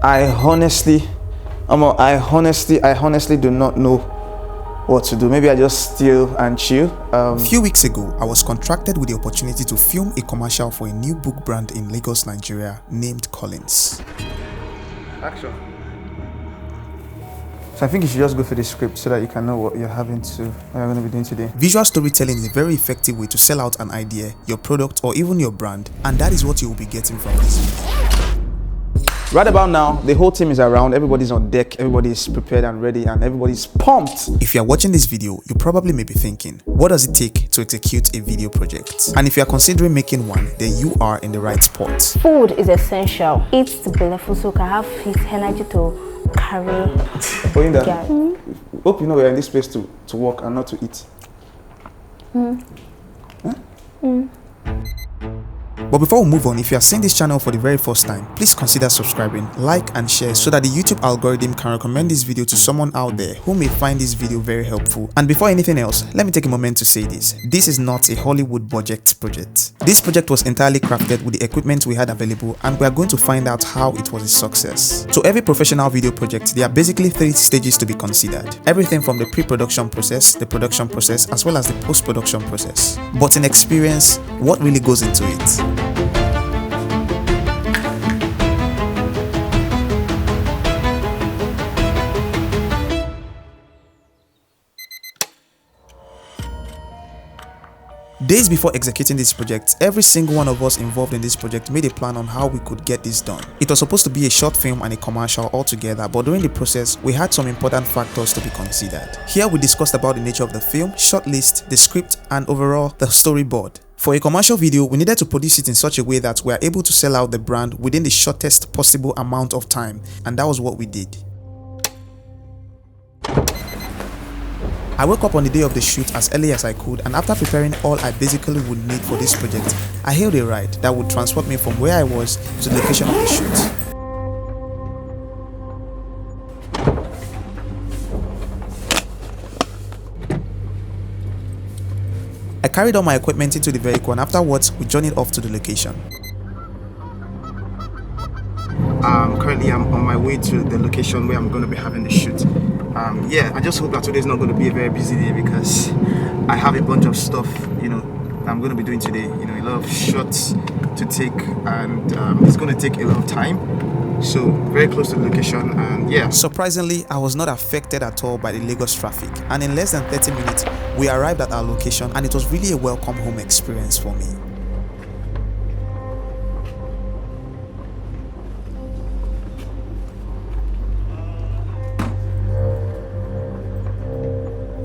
I honestly do not know what to do. Maybe I just steal and chill. A few weeks ago, I was contracted with the opportunity to film a commercial for a new book brand in Lagos, Nigeria named Collins. Action. So I think you should just go through the script so that you can know what you're going to be doing today. Visual storytelling is a very effective way to sell out an idea, your product, or even your brand, and that is what you will be getting from this video. Right about now, the whole team is around, everybody's on deck, everybody's prepared and ready, and everybody's pumped. If you are watching this video, you probably may be thinking, what does it take to execute a video project? And if you are considering making one, then you are in the right spot. Food is essential. Eat to be left so can have his energy to carry. Belinda, hope you know we're in this place to work and not to eat. But before we move on, if you are seeing this channel for the very first time, please consider subscribing, like and share so that the YouTube algorithm can recommend this video to someone out there who may find this video very helpful. And before anything else, let me take a moment to say this. This is not a Hollywood budget project. This project was entirely crafted with the equipment we had available, and we are going to find out how it was a success. So every professional video project, there are basically 3 stages to be considered. Everything from the pre-production process, the production process, as well as the post-production process. But in experience, what really goes into it? Days before executing this project, every single one of us involved in this project made a plan on how we could get this done. It was supposed to be a short film and a commercial all together, but during the process, we had some important factors to be considered. Here we discussed about the nature of the film, short list, the script, and overall the storyboard. For a commercial video, we needed to produce it in such a way that we are able to sell out the brand within the shortest possible amount of time, and that was what we did. I woke up on the day of the shoot as early as I could, and after preparing all I basically would need for this project, I hailed a ride that would transport me from where I was to the location of the shoot. I carried all my equipment into the vehicle, and afterwards we journeyed off to the location. Currently I'm on my way to the location where I'm going to be having the shoot. Yeah, I just hope that today is not going to be a very busy day because I have a bunch of stuff, I'm going to be doing today. A lot of shots to take, and it's going to take a lot of time. So very close to the location, and yeah. Surprisingly, I was not affected at all by the Lagos traffic, and in less than 30 minutes, we arrived at our location, and it was really a welcome home experience for me.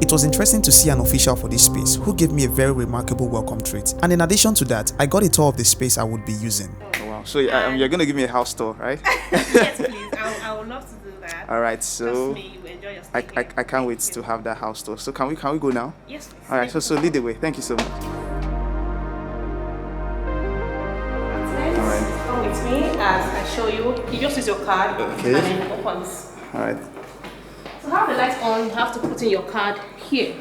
It was interesting to see an official for this space who gave me a very remarkable welcome treat, and in addition to that, I got a tour of the space I would be using. Oh, wow. So you're going to give me a house tour, right? Yes, please. I would love to do that. All right, so Me, you enjoy your I can't wait to have that house tour. So can we go now? Yes, please. All right, so lead the way. Thank you so much. Come with me as I show you. You just use your card Okay. and then it opens. All right. To have the lights on, you have to put in your card here.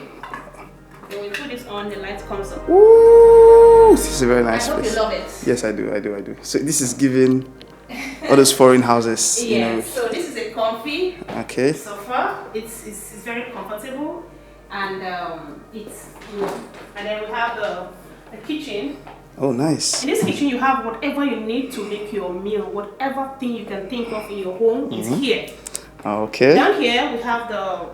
When you put this on, the light comes up. Ooh, this is a very nice I hope place. you love it. Yes, I do. So this is giving all those foreign houses. Yes, so this is a comfy Okay. sofa. It's very comfortable, and it's and then we have the kitchen. Oh, nice. In this kitchen, you have whatever you need to make your meal. Whatever thing you can think of in your home is here. Okay. Down here, we have the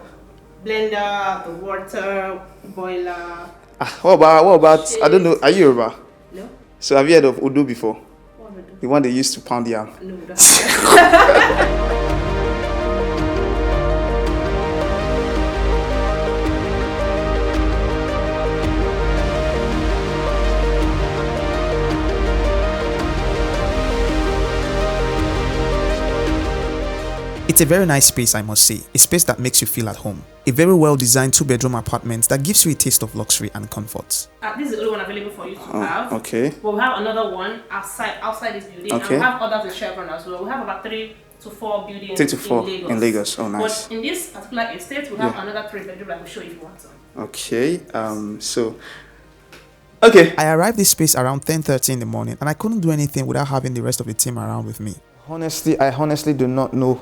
blender, the water, boiler. What about I don't know, are you Yoruba? No? So have you heard of Udu before? What would I do? The one they used to pound yam. No, that's It's a very nice space, I must say, a space that makes you feel at home. A very well designed 2-bedroom apartment that gives you a taste of luxury and comfort. this is the only one available for you to have. Okay. But we have another one outside this building, Okay. and we have others in Chevron as well. We have about 3 to 4 buildings 3 to 4 in Lagos. in Lagos. Oh, nice. But in this particular estate, we have another 3-bedroom I will show you if you want to. Okay. Okay. I arrived this space around 10:30 in the morning, and I couldn't do anything without having the rest of the team around with me. Honestly, I honestly do not know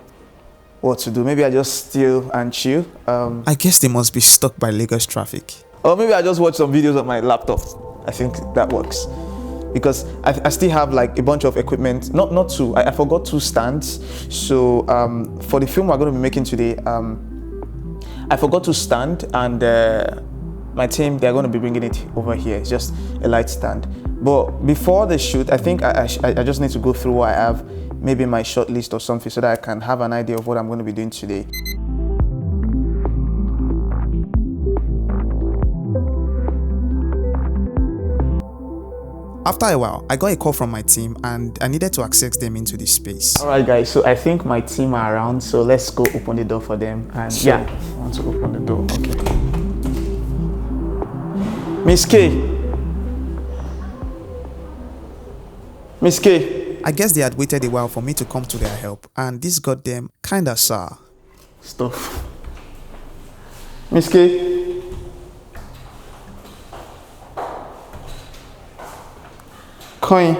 what to do. Maybe I just steal and chill. I guess they must be stuck by Lagos traffic. Or maybe I just watch some videos on my laptop. I think that works. Because I still have like a bunch of equipment. Not two. I forgot 2 stands. So for the film we're going to be making today, I forgot to stand, and my team, they're going to be bringing it over here. It's just a light stand. But before the shoot, I think I just need to go through what I have, maybe my short list or something, so that I can have an idea of what I'm going to be doing today. After a while, I got a call from my team and I needed to access them into this space. Alright guys, so I think my team are around, so let's go open the door for them. And so, yeah, I want to open the door. Okay. Miss K. Miss K. I guess they had waited a while for me to come to their help, and this got them kinda sour. Stuff. Miss K. Coin.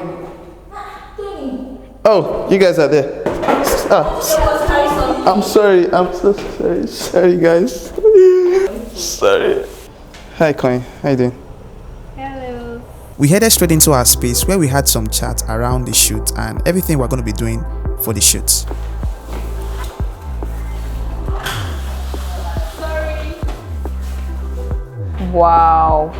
Oh, you guys are there. I'm sorry. I'm so sorry. Sorry, guys. Sorry. Hi, Coin. How you doing? Hello. We headed straight into our space where we had some chat around the shoot and everything we're going to be doing for the shoot. Sorry. Wow.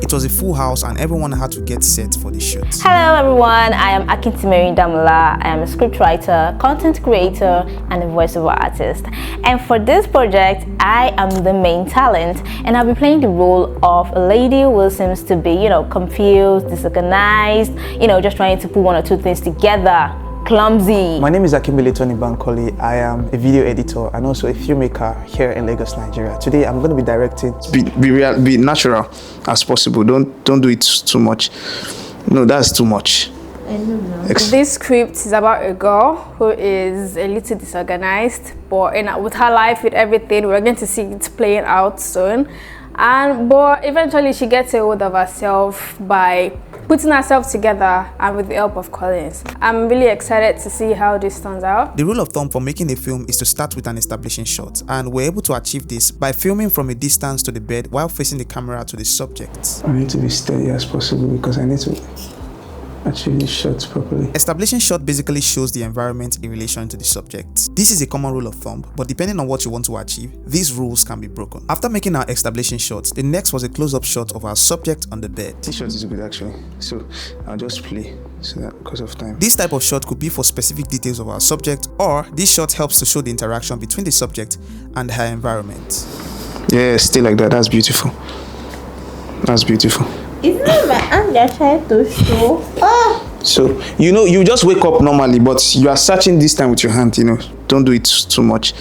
It was a full house and everyone had to get set for the shoot. Hello everyone, I am Akintimeri Damola. I am a scriptwriter, content creator, and a voiceover artist. And for this project, I am the main talent, and I'll be playing the role of a lady who seems to be, confused, disorganized, just trying to put 1 or 2 things together. Clumsy. My name is Akimbele Tony Bankole. I am a video editor and also a filmmaker here in Lagos, Nigeria. Today I'm going to be directing. Be natural as possible. Don't do it too much. No, that's too much. This script is about a girl who is a little disorganized, but with her life, with everything, we're going to see it playing out soon. But eventually she gets a hold of herself by putting herself together and with the help of Collins. I'm really excited to see how this turns out. The rule of thumb for making a film is to start with an establishing shot, and we're able to achieve this by filming from a distance to the bed while facing the camera to the subject. I need to be steady as possible because I need to achieve these shots properly. Establishing shot basically shows the environment in relation to the subject. This is a common rule of thumb, but depending on what you want to achieve, these rules can be broken. After making our establishing shots, the next was a close-up shot of our subject on the bed. This shot is good actually, so I'll just play so that because of time. This type of shot could be for specific details of our subject, or this shot helps to show the interaction between the subject and her environment. Yeah, still like that. That's beautiful. That's beautiful. Isn't it my hand they're trying to show? So, you just wake up normally, but you are searching this time with your hand, Don't do it too much.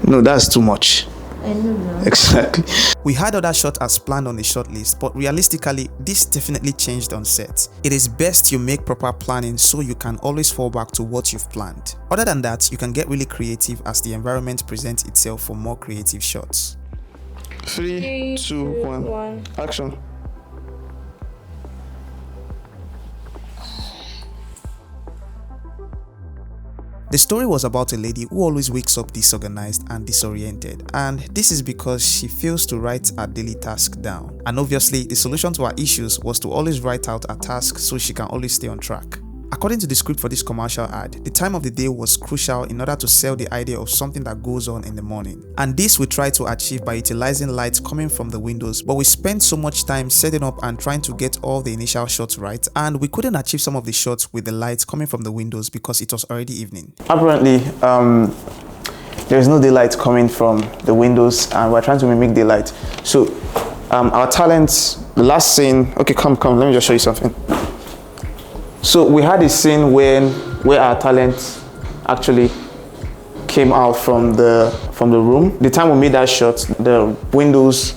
No, that's too much. I know. Exactly. We had other shots as planned on the short list, but realistically, this definitely changed on set. It is best you make proper planning so you can always fall back to what you've planned. Other than that, you can get really creative as the environment presents itself for more creative shots. 3, 2, 1. Action. The story was about a lady who always wakes up disorganized and disoriented, and this is because she fails to write her daily task down. And obviously, the solution to her issues was to always write out her task so she can always stay on track. According to the script for this commercial ad, the time of the day was crucial in order to sell the idea of something that goes on in the morning. And this we tried to achieve by utilizing lights coming from the windows, but we spent so much time setting up and trying to get all the initial shots right, and we couldn't achieve some of the shots with the lights coming from the windows because it was already evening. Apparently, there is no daylight coming from the windows, and we're trying to mimic daylight. So, our talents, the last scene, okay, come, let me just show you something. So we had a scene where our talent actually came out from the room. The time we made that shot, the windows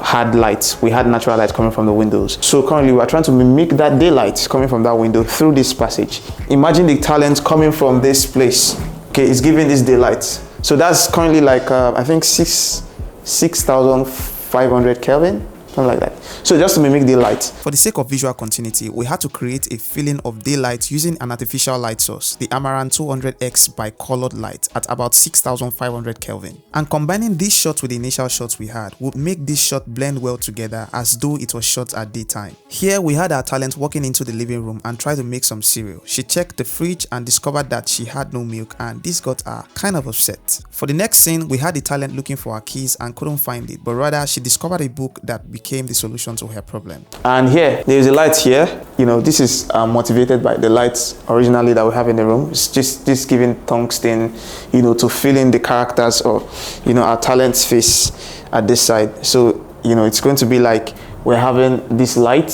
had light. We had natural light coming from the windows. So currently we are trying to mimic that daylight coming from that window through this passage. Imagine the talent coming from this place. Okay, it's giving this daylight. So that's currently like I think 6 6,500 Kelvin, something like that. So just to mimic daylight. For the sake of visual continuity, we had to create a feeling of daylight using an artificial light source, the Amaran 200X bi-colored light at about 6,500 Kelvin. And combining these shots with the initial shots we had would make this shot blend well together as though it was shot at daytime. Here we had our talent walking into the living room and tried to make some cereal. She checked the fridge and discovered that she had no milk, and this got her kind of upset. For the next scene, we had the talent looking for her keys and couldn't find it, but rather she discovered a book that became the solution to her problem. And here, there is a light here. You know, this is motivated by the lights originally that we have in the room. It's just this giving tungsten, you know, to fill in the characters of, you know, our talent's face at this side. So, you know, it's going to be like we're having this light,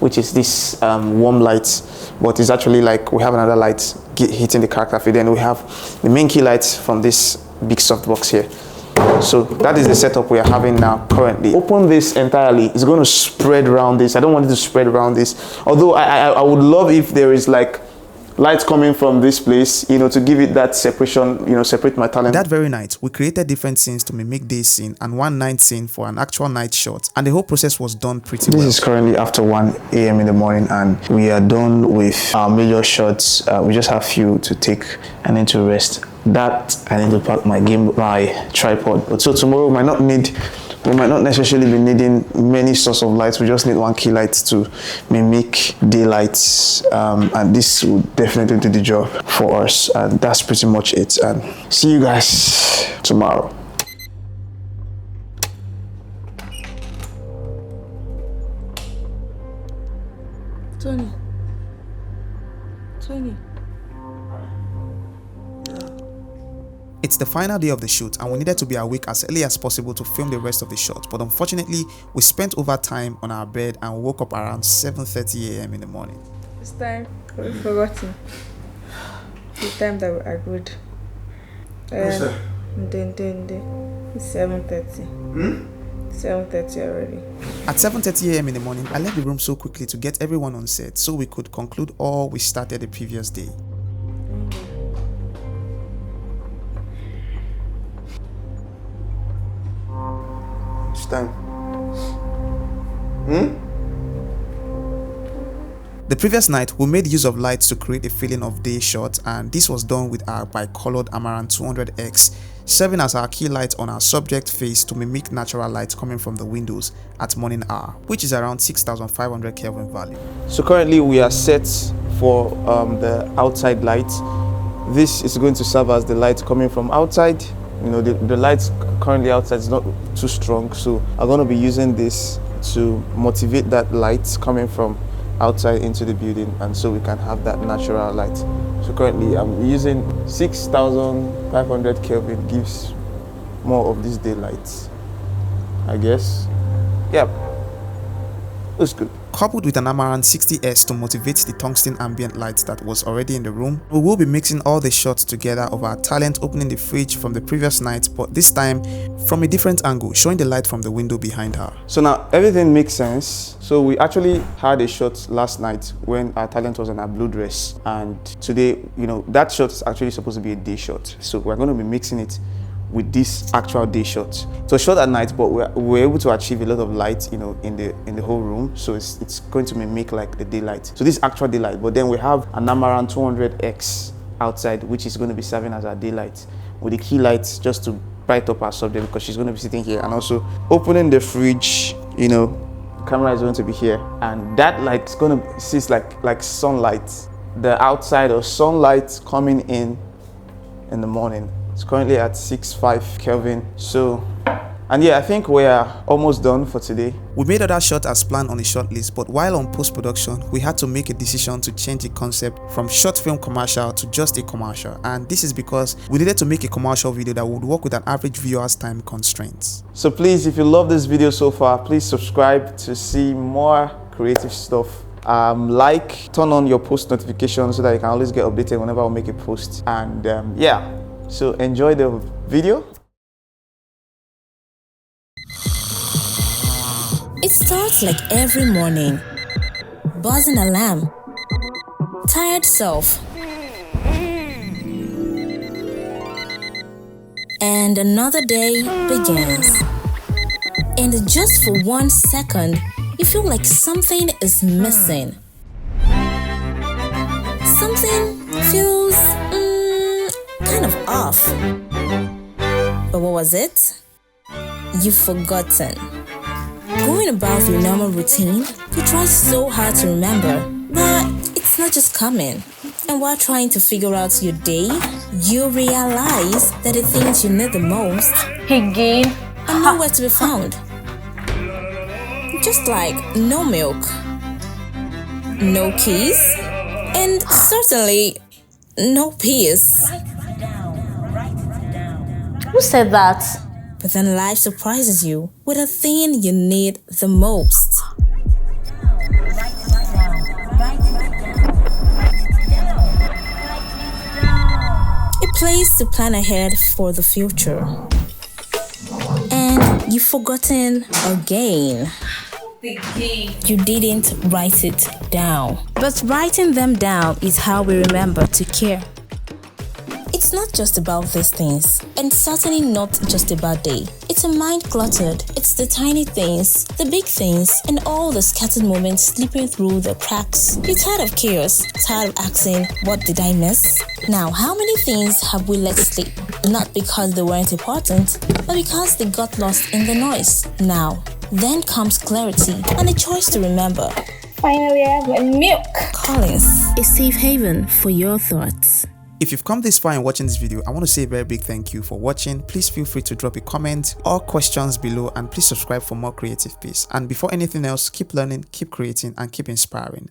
which is this warm light, but it's actually like we have another light hitting the character feed. Then we have the main key lights from this big softbox here. So that is the setup we are having now currently. Open this entirely. It's going to spread around this. I don't want it to spread around this. Although I would love if there is like light coming from this place, you know, to give it that separation, you know, separate my talent. That very night, we created different scenes to mimic day scene and one night scene for an actual night shot, and the whole process was done pretty well. This is currently after 1 a.m. in the morning, and we are done with our major shots. We just have few to take and then to rest. That I need to pack my my tripod. But so tomorrow we might not necessarily be needing many sources of lights. We just need one key light to mimic daylight, and this will definitely do the job for us. And that's pretty much it. And see you guys tomorrow. Tony. It's the final day of the shoot and we needed to be awake as early as possible to film the rest of the shot, but unfortunately we spent over time on our bed and woke up around 7:30 a.m. in the morning. It's time. We've forgotten the time that we agreed. It's 7:30. 7:30 already. At 7:30 a.m. in the morning, I left the room so quickly to get everyone on set so we could conclude all we started the previous day. It's time. The previous night, we made use of lights to create a feeling of day shot, and this was done with our bi-colored Amaran 200X, serving as our key light on our subject face to mimic natural light coming from the windows at morning hour, which is around 6,500 Kelvin value. So currently we are set for the outside light. This is going to serve as the light coming from outside. You know, the light currently outside is not too strong, so I'm going to be using this to motivate that light coming from outside into the building, and so we can have that natural light. So currently I'm using 6,500 Kelvin, gives more of this daylight, I guess. Yep, looks good. Coupled with an Amaran 60S to motivate the tungsten ambient light that was already in the room, we will be mixing all the shots together of our talent opening the fridge from the previous night, but this time from a different angle, showing the light from the window behind her. So now everything makes sense. So we actually had a shot last night when our talent was on our blue dress, and today, you know, that shot is actually supposed to be a day shot. So we're going to be mixing it with this actual day shot. So shot at night, but we're able to achieve a lot of light, you know, in the whole room. So it's going to mimic like the daylight. So this is actual daylight, but then we have an Amaran 200X outside, which is going to be serving as our daylight with the key lights just to bright up our subject, because she's going to be sitting here, and also opening the fridge, you know, the camera is going to be here, and that light is going to see like sunlight, the outside of sunlight coming in the morning. It's currently at 6.5 Kelvin. So, and yeah, I think we are almost done for today. We made other shots as planned on the short list, but while on post-production, we had to make a decision to change the concept from short film commercial to just a commercial. And this is because we needed to make a commercial video that would work with an average viewer's time constraints. So please, if you love this video so far, please subscribe to see more creative stuff. Like, turn on your post notifications so that you can always get updated whenever I make a post. And yeah. So enjoy the video. It starts like every morning. Buzzing alarm. Tired self. And another day begins. And just for 1 second, you feel like something is missing. Something feels kind of off. But what was it? You've forgotten. Going about your normal routine, you try so hard to remember, but it's not just coming. And while trying to figure out your day, you realize that the things you need the most Again. are nowhere to be found. Just like no milk, no keys, and certainly no peace. Who said that? But then life surprises you with a thing you need the most. A place to plan ahead for the future. And you've forgotten again. You didn't write it down. But writing them down is how we remember to care. It's not just about these things, and certainly not just a bad day. It's a mind cluttered. It's the tiny things, the big things, and all the scattered moments slipping through the cracks. You're tired of chaos, tired of asking, what did I miss? Now, how many things have we let slip? Not because they weren't important, but because they got lost in the noise. Now, then comes clarity and a choice to remember. Finally, I have my milk. Collins, a safe haven for your thoughts. If you've come this far in watching this video, I want to say a very big thank you for watching. Please feel free to drop a comment or questions below, and please subscribe for more creative peace. And before anything else, keep learning, keep creating, and keep inspiring.